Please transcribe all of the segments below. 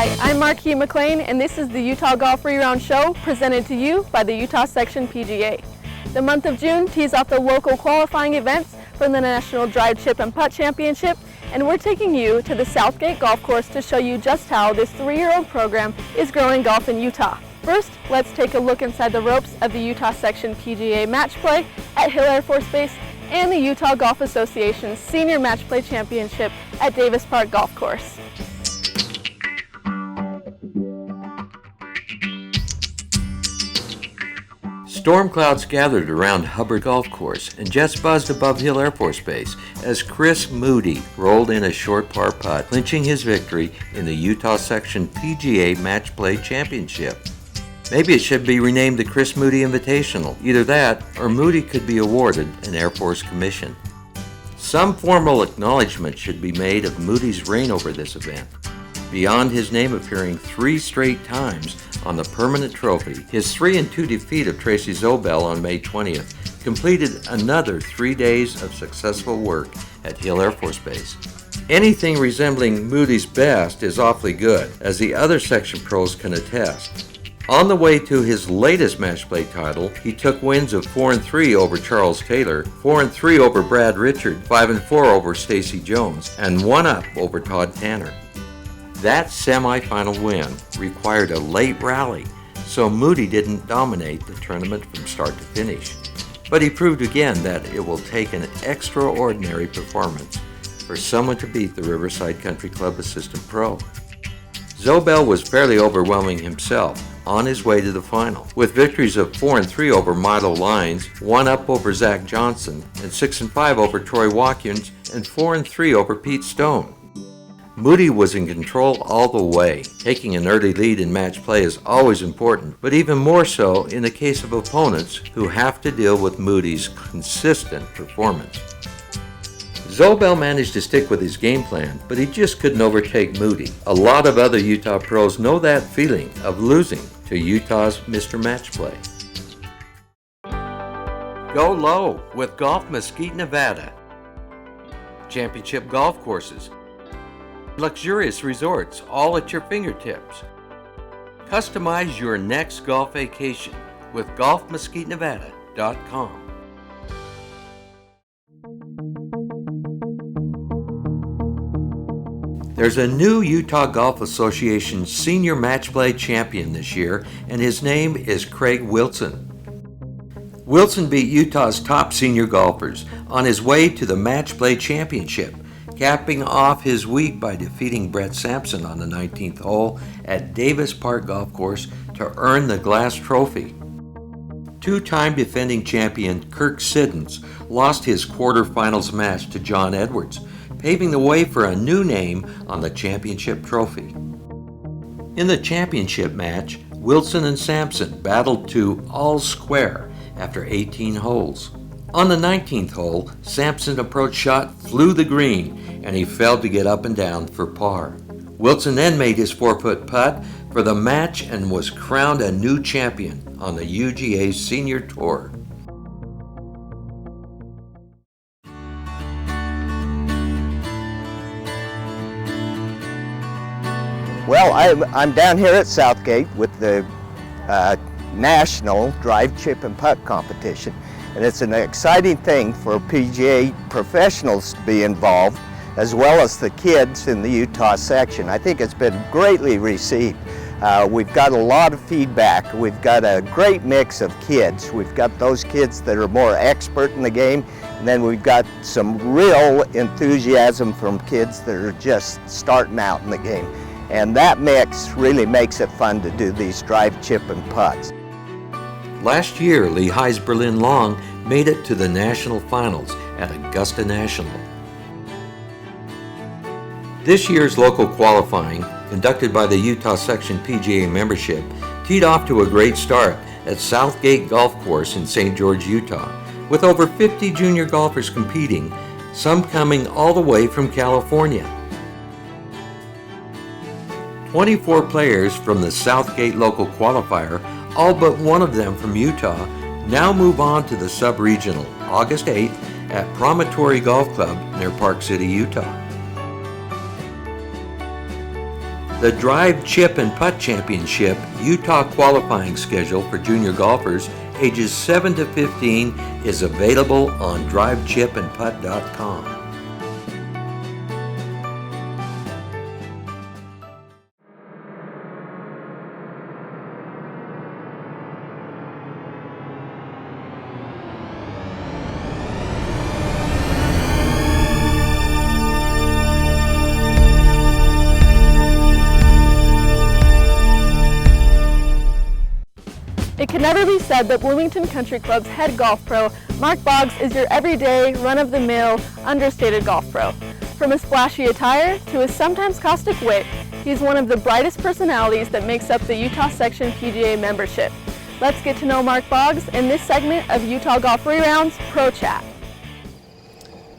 Hi, I'm Marquis McLean, and this is the Utah Golf Reround Show presented to you by the Utah Section PGA. The month of June tees off the local qualifying events for the National Drive, Chip, and Putt Championship, and we're taking you to the Southgate Golf Course to show you just how this 3-year-old program is growing golf in Utah. First, let's take a look inside the ropes of the Utah Section PGA Match Play at Hill Air Force Base and the Utah Golf Association's Senior Match Play Championship at Davis Park Golf Course. Storm clouds gathered around Hubbard Golf Course and jets buzzed above Hill Air Force Base as Chris Moody rolled in a short par putt, clinching his victory in the Utah Section PGA Match Play Championship. Maybe it should be renamed the Chris Moody Invitational. Either that, or Moody could be awarded an Air Force commission. Some formal acknowledgement should be made of Moody's reign over this event. Beyond his name appearing 3 straight times on the permanent trophy, his 3-2 defeat of Tracy Zobel on May 20th completed another 3 days of successful work at Hill Air Force Base. Anything resembling Moody's best is awfully good, as the other section pros can attest. On the way to his latest match play title, he took wins of 4-3 over Charles Taylor, 4-3 over Brad Richard, 5-4 over Stacy Jones, and 1 up over Todd Tanner. That semifinal win required a late rally, so Moody didn't dominate the tournament from start to finish. But he proved again that it will take an extraordinary performance for someone to beat the Riverside Country Club assistant pro. Zobel was fairly overwhelming himself on his way to the final, with victories of 4-3 over Milo Lines, 1 up over Zach Johnson, and 6-5 over Troy Watkins, and 4-3 over Pete Stone. Moody was in control all the way. Taking an early lead in match play is always important, but even more so in the case of opponents who have to deal with Moody's consistent performance. Zobel managed to stick with his game plan, but he just couldn't overtake Moody. A lot of other Utah pros know that feeling of losing to Utah's Mr. Match Play. Go low with Golf Mesquite, Nevada. Championship golf courses, luxurious resorts, all at your fingertips. Customize your next golf vacation with golfmesquitenevada.com. There's a new Utah Golf Association Senior Match Play champion this year, and his name is Craig Wilson. Wilson beat Utah's top senior golfers on his way to the Match Play Championship, capping off his week by defeating Brett Sampson on the 19th hole at Davis Park Golf Course to earn the Glass Trophy. 2-time defending champion Kirk Siddons lost his quarterfinals match to John Edwards, paving the way for a new name on the championship trophy. In the championship match, Wilson and Sampson battled to all square after 18 holes. On the 19th hole, Sampson's approach shot flew the green, and he failed to get up and down for par. Wilson then made his 4-foot putt for the match and was crowned a new champion on the UGA Senior Tour. Well, I'm down here at Southgate with the National Drive, Chip, and Putt competition. And it's an exciting thing for PGA professionals to be involved, as well as the kids in the Utah section. I think it's been greatly received. We've got a lot of feedback. We've got a great mix of kids. We've got those kids that are more expert in the game, and then we've got some real enthusiasm from kids that are just starting out in the game. And that mix really makes it fun to do these drive, chip, and putts. Last year, Lehigh's Berlin Long made it to the national finals at Augusta National. This year's local qualifying, conducted by the Utah Section PGA membership, teed off to a great start at Southgate Golf Course in St. George, Utah, with over 50 junior golfers competing, some coming all the way from California. 24 players from the Southgate local qualifier, all but one of them from Utah, now move on to the sub-regional, August 8th at Promontory Golf Club near Park City, Utah. The Drive, Chip, and Putt Championship Utah qualifying schedule for junior golfers ages 7 to 15 is available on drivechipandputt.com. It can never be said that Bloomington Country Club's head golf pro, Mark Boggs, is your everyday, run-of-the-mill, understated golf pro. From his flashy attire to his sometimes caustic wit, he's one of the brightest personalities that makes up the Utah Section PGA membership. Let's get to know Mark Boggs in this segment of Utah Golf Reround's Pro Chat.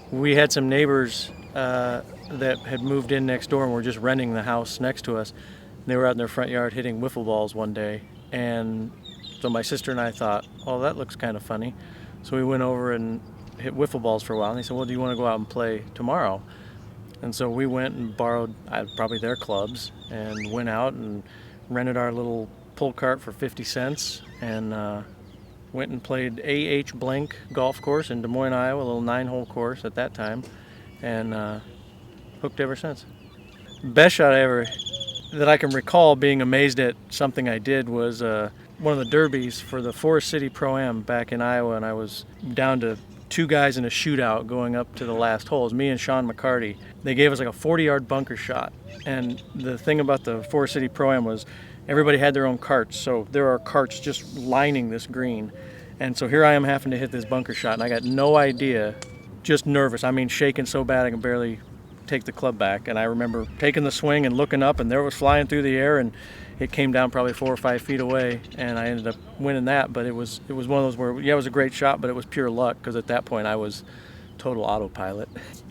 We had some neighbors that had moved in next door and were just renting the house next to us. They were out in their front yard hitting wiffle balls one day, and so my sister and I thought, oh, that looks kind of funny. So we went over and hit wiffle balls for a while, and they said, well, do you want to go out and play tomorrow? And so we went and borrowed probably their clubs and went out and rented our little pull cart for 50 cents and went and played A.H. Blank Golf Course in Des Moines, Iowa, a little 9-hole course at that time, and hooked ever since. Best shot that I can recall being amazed at something I did was one of the derbies for the Forest City Pro-Am back in Iowa, and I was down to 2 guys in a shootout going up to the last hole. It was me and Sean McCarty. They gave us like a 40-yard bunker shot, and the thing about the Forest City Pro-Am was everybody had their own carts, so there are carts just lining this green. And so here I am having to hit this bunker shot, and I got no idea, just nervous. I mean, shaking so bad I can barely take the club back. And I remember taking the swing and looking up, and there it was flying through the air, and it came down probably 4 or 5 feet away, and I ended up winning that. But it was one of those where, yeah, it was a great shot, but it was pure luck, because at that point I was total autopilot.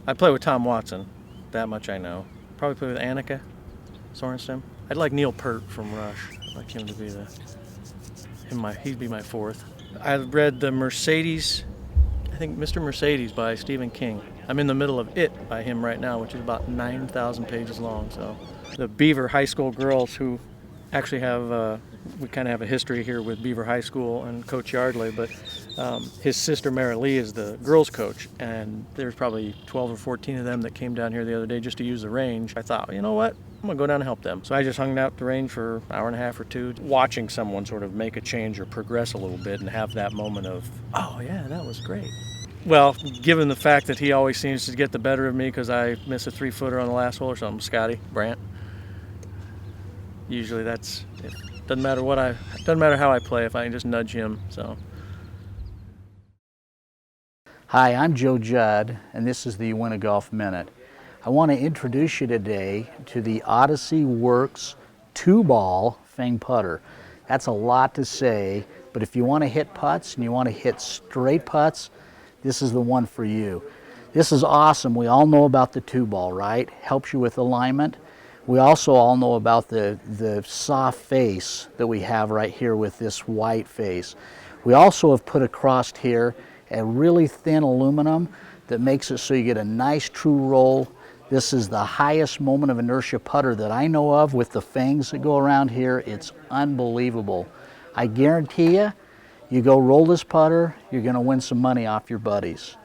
I play with Tom Watson, that much I know. Probably play with Annika Sorenstam. I'd like Neil Peart from Rush. I'd like him to be he'd be my 4th. I read the Mercedes, I think Mr. Mercedes by Stephen King. I'm in the middle of It by him right now, which is about 9,000 pages long. So the Beaver High School girls, who actually have, we kind of have a history here with Beaver High School and Coach Yardley, but his sister Mary Lee is the girls coach, and there's probably 12 or 14 of them that came down here the other day just to use the range. I thought, you know what, I'm gonna go down and help them. So I just hung out the range for an hour and a half or 2, watching someone sort of make a change or progress a little bit and have that moment of, oh yeah, that was great. Well, given the fact that he always seems to get the better of me because I miss a 3-footer on the last hole or something, Scotty Brandt. Usually it doesn't matter how I play if I can just nudge him. So. Hi, I'm Joe Judd, and this is the You Win a Golf Minute. I want to introduce you today to the Odyssey Works 2-ball Fang putter. That's a lot to say, but if you want to hit putts and you want to hit straight putts, this is the one for you. This is awesome. We all know about the 2-ball, right? Helps you with alignment. We also all know about the soft face that we have right here with this white face. We also have put across here a really thin aluminum that makes it so you get a nice true roll. This is the highest moment of inertia putter that I know of with the fangs that go around here. It's unbelievable. I guarantee you go roll this putter, you're going to win some money off your buddies.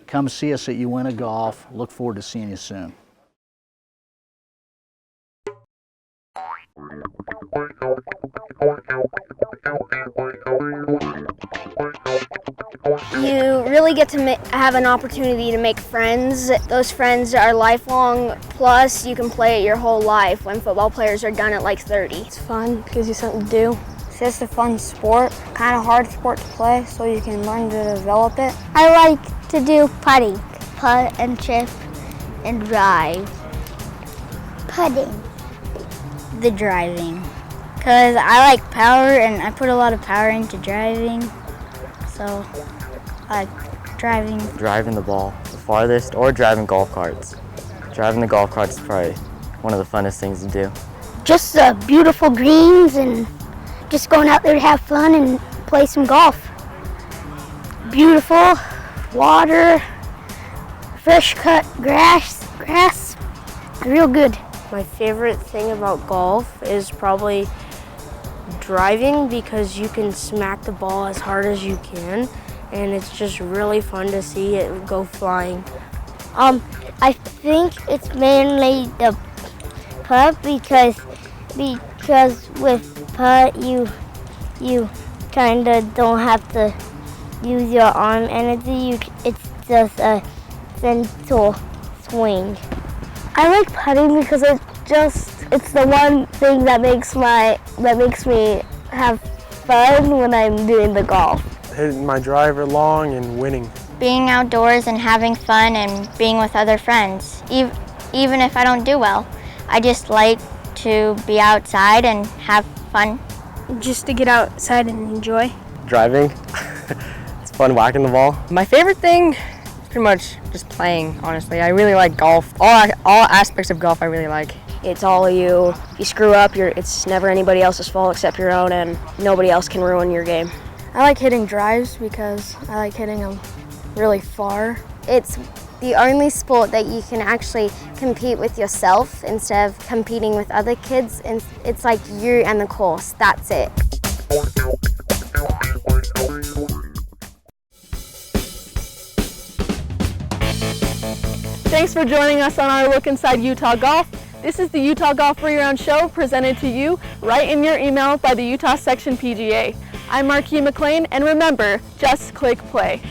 Come see us at You Win a Golf. Look forward to seeing you soon. You really get to have an opportunity to make friends. Those friends are lifelong, plus you can play it your whole life when football players are done at like 30. It's fun, gives you something to do. It's just a fun sport, kind of hard sport to play, so you can learn to develop it. I like to do putting. Putt and chip and drive. Putting. The driving. Because I like power and I put a lot of power into driving, so I like driving. Driving the ball the farthest, or driving golf carts. Driving the golf carts is probably one of the funnest things to do. Just the beautiful greens and just going out there to have fun and play some golf. Beautiful water, fresh cut grass, real good. My favorite thing about golf is probably driving because you can smack the ball as hard as you can and it's just really fun to see it go flying. I think it's mainly the putt because with putt you kind of don't have to use your arm energy. It's just a gentle swing. I like putting because it's the one thing that makes me have fun when I'm doing the golf. Hitting my driver long and winning. Being outdoors and having fun and being with other friends. Even if I don't do well, I just like to be outside and have fun. Just to get outside and enjoy. Driving. It's fun whacking the ball. My favorite thing is pretty much just playing, honestly. I really like golf. All aspects of golf I really like. It's all of you. If you screw up, it's never anybody else's fault except your own, and nobody else can ruin your game. I like hitting drives because I like hitting them really far. It's the only sport that you can actually compete with yourself instead of competing with other kids. And it's like you and the course, that's it. Thanks for joining us on our look inside Utah Golf. This is the Utah Golf Reround Show presented to you right in your email by the Utah Section PGA. I'm Marquis McLean, and remember, just click play.